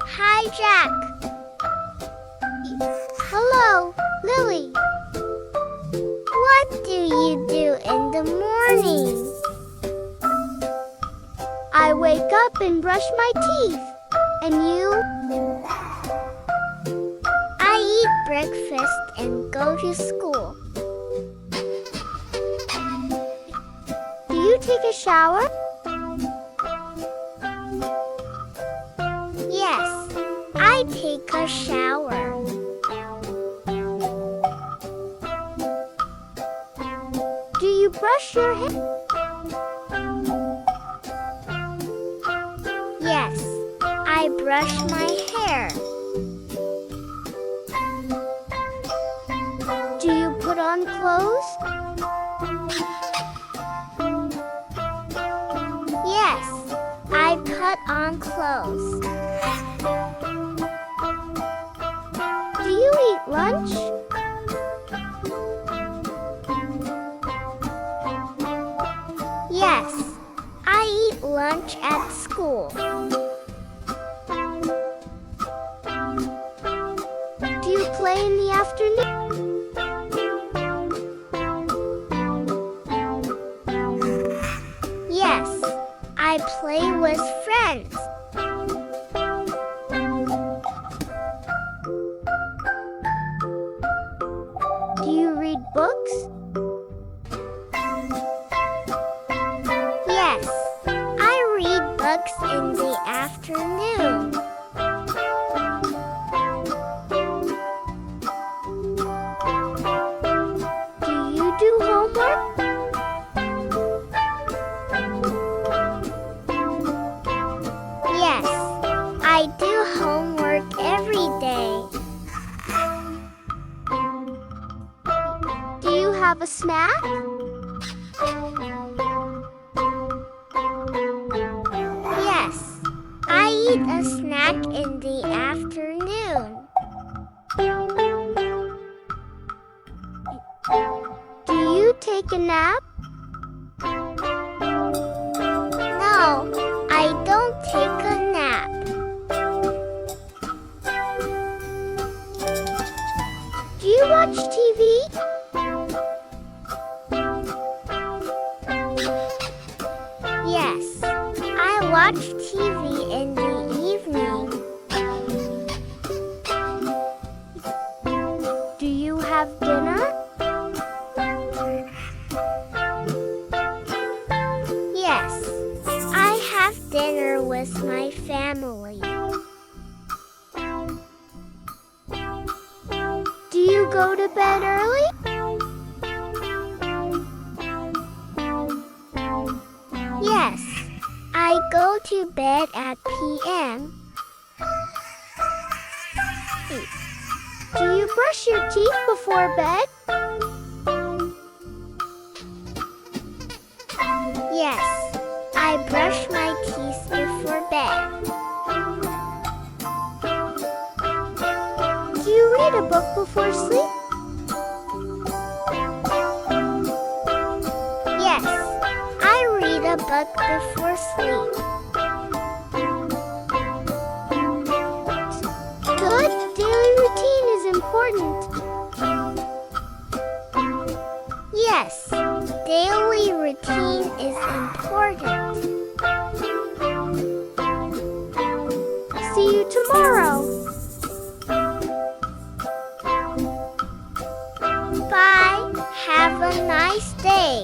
Hi, Jack. Hello, Lily. What do you do in the morning? I wake up and brush my teeth. And you? I eat breakfast and go to school. Do you take a shower? Yes, I take a shower. Do you brush your hair? Yes, I brush my hair. Do you put on clothes? Yes, I put on clothes. Do you eat lunch? Yes, I eat lunch at school. Do you play in the afternoon? Yes, I play with friends. Do you read books? Yes, I read books in the afternoon. Do you do homework? Yes, I do homework every day. Do you have a snack? Yes, I eat a snack in the afternoon. Do you take a nap? No, I don't take a nap. Do you watch TV? Yes, I watch TV in the evening. Do you have dinner? Yes, I have dinner with my family. Do you go to bed early? Yes, I go to bed at p.m. Do you brush your teeth before bed? Yes, I brush my teeth before bed. Do you read a book before sleep? Yes, I read a book before sleep. Good daily routine is important. Yes, daily routine is important. See you tomorrow. Bye. Have a nice day.